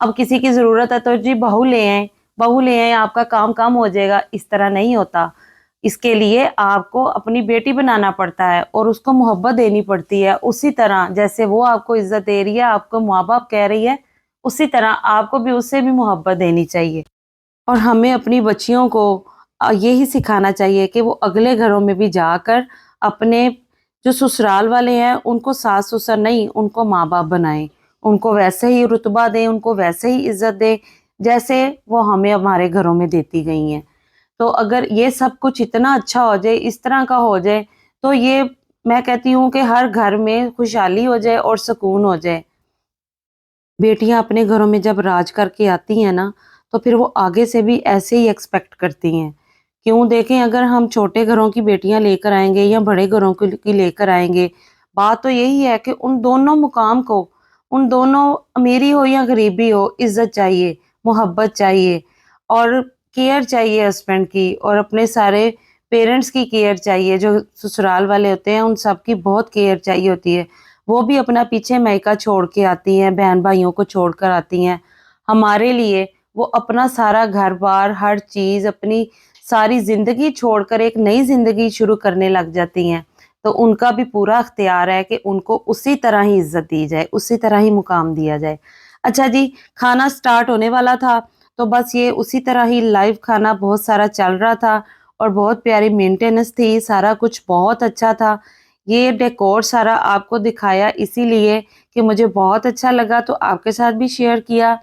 اب کسی کی ضرورت ہے تو جی بہو لے آئیں، بہو لے آئیں، آپ کا کام کم ہو جائے گا، اس طرح نہیں ہوتا۔ اس کے لیے آپ کو اپنی بیٹی بنانا پڑتا ہے اور اس کو محبت دینی پڑتی ہے، اسی طرح جیسے وہ آپ کو عزت دے رہی ہے، آپ کو ماں باپ کہہ رہی ہے، اسی طرح آپ کو بھی اس سے بھی محبت دینی چاہیے۔ اور ہمیں اپنی بچیوں کو یہی سکھانا چاہیے کہ وہ اگلے گھروں میں بھی جا کر اپنے جو سسرال والے ہیں ان کو ساس سسر نہیں، ان کو ماں باپ بنائیں، ان کو ویسے ہی رتبہ دیں، ان کو ویسے ہی عزت دیں جیسے وہ ہمیں ہمارے گھروں میں دیتی گئی ہیں۔ تو اگر یہ سب کچھ اتنا اچھا ہو جائے، اس طرح کا ہو جائے، تو یہ میں کہتی ہوں کہ ہر گھر میں خوشحالی ہو جائے اور سکون ہو جائے۔ بیٹیاں اپنے گھروں میں جب راج کر کے آتی ہیں نا، تو پھر وہ آگے سے بھی ایسے ہی ایکسپیکٹ کرتی ہیں۔ کیوں؟ دیکھیں، اگر ہم چھوٹے گھروں کی بیٹیاں لے کر آئیں گے یا بڑے گھروں کی لے کر آئیں گے، بات تو یہی ہے کہ ان دونوں مقام کو، ان دونوں امیری ہو یا غریبی ہو، عزت چاہیے، محبت چاہیے، اور کیئر چاہیے ہسبینڈ کی، اور اپنے سارے پیرنٹس کی کیئر چاہیے۔ جو سسرال والے ہوتے ہیں ان سب کی بہت کیئر چاہیے ہوتی ہے۔ وہ بھی اپنا پیچھے میکا چھوڑ کے آتی ہیں، بہن بھائیوں کو چھوڑ کر آتی ہیں ہمارے لیے۔ وہ اپنا سارا گھر بار، ہر چیز، اپنی ساری زندگی چھوڑ کر ایک نئی زندگی شروع کرنے لگ جاتی ہیں۔ تو ان کا بھی پورا اختیار ہے کہ ان کو اسی طرح ہی عزت دی جائے، اسی طرح ہی مقام دیا جائے۔ اچھا جی، کھانا سٹارٹ ہونے والا تھا، تو بس یہ اسی طرح ہی لائیو کھانا بہت سارا چل رہا تھا اور بہت پیاری مینٹیننس تھی، سارا کچھ بہت اچھا تھا۔ یہ ڈیکور سارا آپ کو دکھایا اسی لیے کہ مجھے بہت اچھا لگا، تو آپ کے ساتھ بھی شیئر کیا۔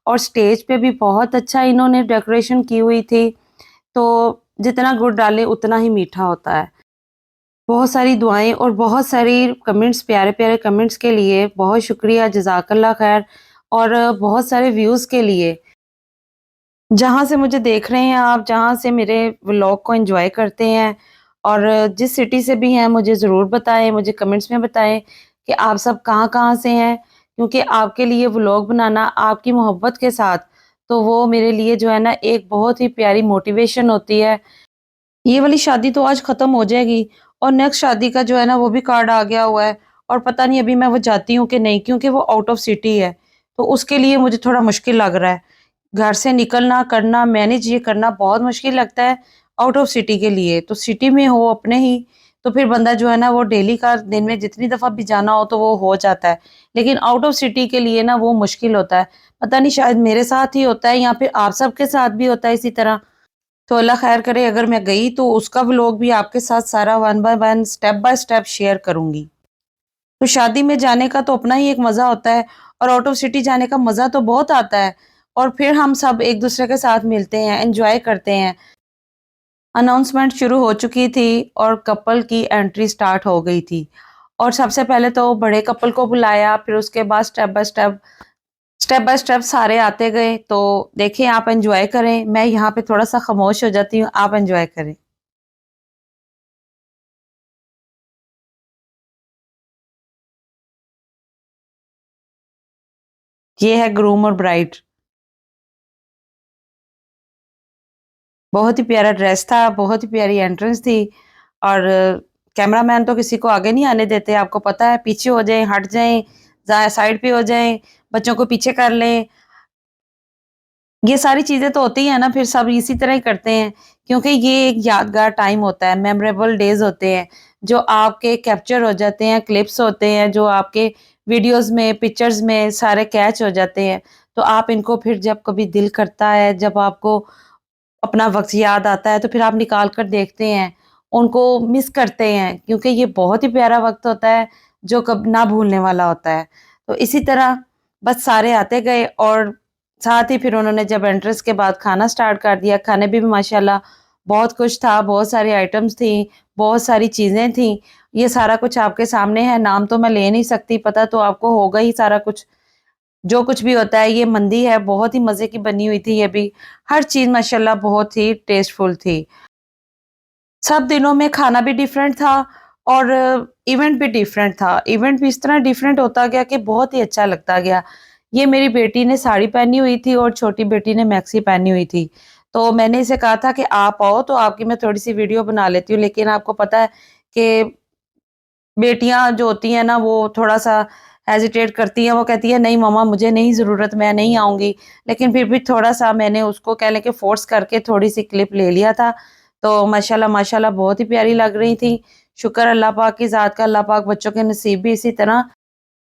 اور سٹیج پہ بھی بہت اچھا انہوں نے ڈیکوریشن کی ہوئی تھی، تو جتنا گڑ ڈالے اتنا ہی میٹھا ہوتا ہے۔ بہت ساری دعائیں اور بہت ساری کمنٹس، پیارے پیارے کمنٹس کے لیے بہت شکریہ، جزاک اللہ خیر، اور بہت سارے ویوز کے لیے۔ جہاں سے مجھے دیکھ رہے ہیں آپ، جہاں سے میرے ولاگ کو انجوائے کرتے ہیں، اور جس سٹی سے بھی ہیں، مجھے ضرور بتائیں، مجھے کمنٹس میں بتائیں کہ آپ سب کہاں کہاں سے ہیں، کیونکہ آپ کے لیے ولاگ بنانا آپ کی محبت کے ساتھ، تو وہ میرے لیے جو ہے نا ایک بہت ہی پیاری موٹیویشن ہوتی ہے۔ یہ والی شادی تو آج ختم ہو جائے گی، اور نیکسٹ شادی کا جو ہے نا وہ بھی کارڈ آ گیا ہوا ہے، اور پتہ نہیں ابھی میں وہ جاتی ہوں کہ نہیں، کیونکہ وہ آؤٹ آف سٹی ہے، تو اس کے لیے مجھے تھوڑا مشکل لگ رہا ہے۔ گھر سے نکلنا، کرنا، مینیج یہ کرنا بہت مشکل لگتا ہے آؤٹ آف سٹی کے لیے۔ تو سٹی میں ہو اپنے ہی، تو پھر بندہ جو ہے نا وہ ڈیلی کا دن میں جتنی دفعہ بھی جانا ہو تو وہ ہو جاتا ہے، لیکن آؤٹ آف سٹی کے لیے نا وہ مشکل ہوتا ہے۔ پتہ نہیں شاید میرے ساتھ ہی ہوتا ہے یا پھر آپ سب کے ساتھ بھی ہوتا ہے اسی طرح۔ تو اللہ خیر کرے، اگر میں گئی تو اس کا ولاگ بھی آپ کے ساتھ سارا one by one, step by step share کروں گی۔ تو شادی میں جانے کا تو اپنا ہی ایک مزہ ہوتا ہے، اور آؤٹ آف سٹی جانے کا مزہ تو بہت آتا ہے، اور پھر ہم سب ایک دوسرے کے ساتھ ملتے ہیں، انجوائے کرتے ہیں۔ اناؤنسمنٹ شروع ہو چکی تھی اور کپل کی انٹری سٹارٹ ہو گئی تھی، اور سب سے پہلے تو بڑے کپل کو بلایا، پھر اس کے بعد سٹیپ بائی سٹیپ سارے آتے گئے۔ تو دیکھیں، آپ انجوائے کریں، میں یہاں پہ تھوڑا سا خاموش ہو جاتی ہوں، آپ انجوائے کریں۔ یہ ہے گروم اور برائڈ، بہت ہی پیارا ڈریس تھا، بہت ہی پیاری انٹرنس تھی، اور کیمرہ مین تو کسی کو آگے نہیں آنے دیتے، آپ کو پتہ ہے، پیچھے ہو جائیں، ہٹ جائیں، سائڈ پہ ہو جائیں، بچوں کو پیچھے کر لیں۔ یہ ساری چیزیں تو ہوتی ہیں نا، پھر سب اسی طرح ہی کرتے ہیں، کیونکہ یہ ایک یادگار ٹائم ہوتا ہے، میموریبل ڈیز ہوتے ہیں، جو آپ کے کیپچر ہو جاتے ہیں، کلپس ہوتے ہیں، جو آپ کے ویڈیوز میں، پکچرز میں سارے کیچ ہو جاتے ہیں۔ تو آپ ان کو پھر جب کبھی دل کرتا ہے، جب آپ کو اپنا وقت یاد آتا ہے، تو پھر آپ نکال کر دیکھتے ہیں، ان کو مس کرتے ہیں، کیونکہ یہ بہت ہی پیارا وقت ہوتا ہے جو کب نہ بھولنے والا ہوتا ہے۔ تو اسی طرح بس سارے آتے گئے، اور ساتھ ہی پھر انہوں نے جب انٹرنس کے بعد کھانا سٹارٹ کر دیا۔ کھانے بھی ماشاءاللہ بہت کچھ تھا، بہت ساری آئٹمس تھیں، بہت ساری چیزیں تھیں۔ یہ سارا کچھ آپ کے سامنے ہے، نام تو میں لے نہیں سکتی، پتہ تو آپ کو ہوگا ہی سارا کچھ جو کچھ بھی ہوتا ہے۔ یہ مندی ہے، بہت ہی مزے کی بنی ہوئی تھی، یہ بھی ہر چیز ماشاءاللہ بہت ہی ٹیسٹ فل تھی۔ سب دنوں میں کھانا بھی ڈیفرنٹ تھا، اور ایونٹ بھی ڈیفرنٹ تھا، ایونٹ بھی اس طرح ڈیفرنٹ ہوتا گیا کہ بہت ہی اچھا لگتا گیا۔ یہ میری بیٹی نے ساڑی پہنی ہوئی تھی اور چھوٹی بیٹی نے میکسی پہنی ہوئی تھی، تو میں نے اسے کہا تھا کہ آپ آؤ تو آپ کی میں تھوڑی سی ویڈیو بنا لیتی ہوں، لیکن آپ کو پتہ ہے کہ بیٹیاں جو ہوتی ہیں نا وہ تھوڑا سا ہیزیٹیٹ کرتی ہیں، وہ کہتی ہے نہیں ماما مجھے نہیں ضرورت، میں نہیں آؤں گی، لیکن پھر بھی تھوڑا سا میں نے اس کو کہہ لیں کہ فورس کر کے تھوڑی سی کلپ لے لیا تھا، تو ماشاءاللہ بہت ہی پیاری لگ رہی تھی۔ شکر اللہ پاک کی ذات کا، اللہ پاک بچوں کے نصیب بھی اسی طرح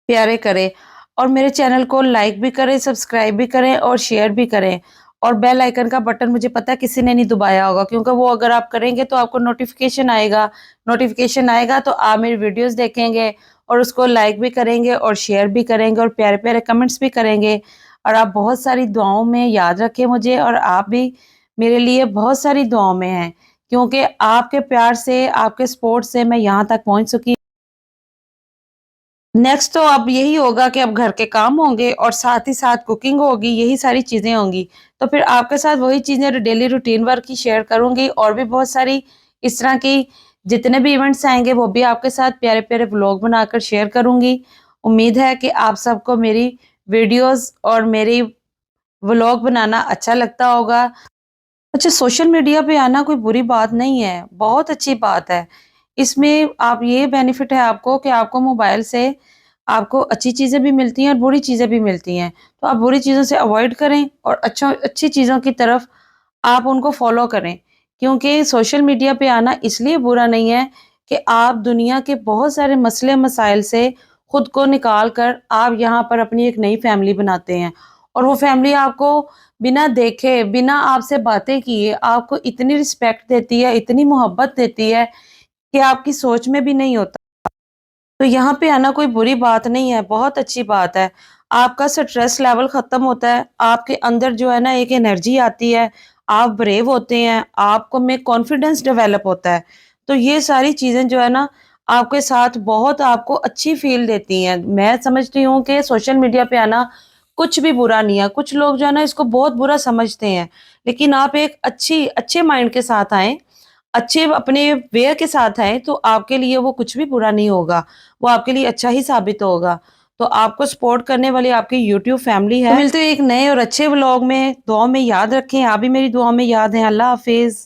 پیارے کرے، اور میرے چینل کو لائک بھی کریں، سبسکرائب بھی کریں اور شیئر بھی کریں، اور بیل آئیکن کا بٹن مجھے پتا ہے کسی نے نہیں دبایا ہوگا، کیونکہ وہ اگر آپ کریں گے تو آپ کو نوٹیفیکیشن آئے گا تو آپ میری ویڈیوز دیکھیں گے اور اس کو لائک بھی کریں گے اور شیئر بھی کریں گے اور پیارے پیارے کمنٹس بھی کریں گے، اور آپ بہت ساری دعاؤں میں یاد رکھیں مجھے، اور آپ بھی میرے لیے بہت ساری دعاؤں میں ہیں، کیونکہ آپ کے پیار سے، آپ کے سپورٹ سے میں یہاں تک پہنچ سکی۔ نیکسٹ تو اب یہی ہوگا کہ اب گھر کے کام ہوں گے اور ساتھ ہی ساتھ کوکنگ ہوگی، یہی ساری چیزیں ہوں گی، تو پھر آپ کے ساتھ وہی چیزیں ڈیلی روٹین ورک کی شیئر کروں گی، اور بھی بہت ساری اس طرح کی جتنے بھی ایونٹس آئیں گے وہ بھی آپ کے ساتھ پیارے پیارے ولاگ بنا کر شیئر کروں گی۔ امید ہے کہ آپ سب کو میری ویڈیوز اور میری ولاگ بنانا اچھا لگتا ہوگا۔ اچھا، سوشل میڈیا پہ آنا کوئی بری بات نہیں ہے، بہت اچھی بات ہے۔ اس میں آپ یہ بینیفٹ ہے آپ کو کہ آپ کو موبائل سے آپ کو اچھی چیزیں بھی ملتی ہیں اور بری چیزیں بھی ملتی ہیں، تو آپ بری چیزوں سے اوائڈ کریں اور اچھی چیزوں کی طرف آپ ان کو فالو کریں، کیونکہ سوشل میڈیا پہ آنا اس لیے برا نہیں ہے کہ آپ دنیا کے بہت سارے مسئلے مسائل سے خود کو نکال کر آپ یہاں پر اپنی ایک نئی فیملی بناتے ہیں، اور وہ فیملی آپ کو بنا دیکھے، بنا آپ سے باتیں کیے آپ کو اتنی رسپیکٹ دیتی ہے، اتنی محبت دیتی ہے کہ آپ کی سوچ میں بھی نہیں ہوتا۔ تو یہاں پہ آنا کوئی بری بات نہیں ہے، بہت اچھی بات ہے۔ آپ کا سٹریس لیول ختم ہوتا ہے، آپ کے اندر جو ہے نا ایک انرجی آتی ہے، آپ بریو ہوتے ہیں، آپ کو میں کانفیڈنس ڈیولپ ہوتا ہے، تو یہ ساری چیزیں جو ہے نا آپ کے ساتھ بہت آپ کو اچھی فیل دیتی ہیں۔ میں سمجھتی ہوں کہ سوشل میڈیا پہ آنا کچھ بھی برا نہیں ہے، کچھ لوگ جو ہے نا اس کو بہت برا سمجھتے ہیں، لیکن آپ ایک اچھے مائنڈ کے ساتھ آئیں، اچھے اپنے ویئر کے ساتھ آئیں، تو آپ کے لیے وہ کچھ بھی برا نہیں ہوگا، وہ آپ کے لیے اچھا ہی ثابت ہوگا۔ تو آپ کو سپورٹ کرنے والی آپ کی یوٹیوب فیملی ہے۔ تو ملتے ہیں ایک نئے اور اچھے ولاگ میں، دعاؤں میں یاد رکھیں، آپ بھی میری دعاؤں میں یاد ہیں۔ اللہ حافظ۔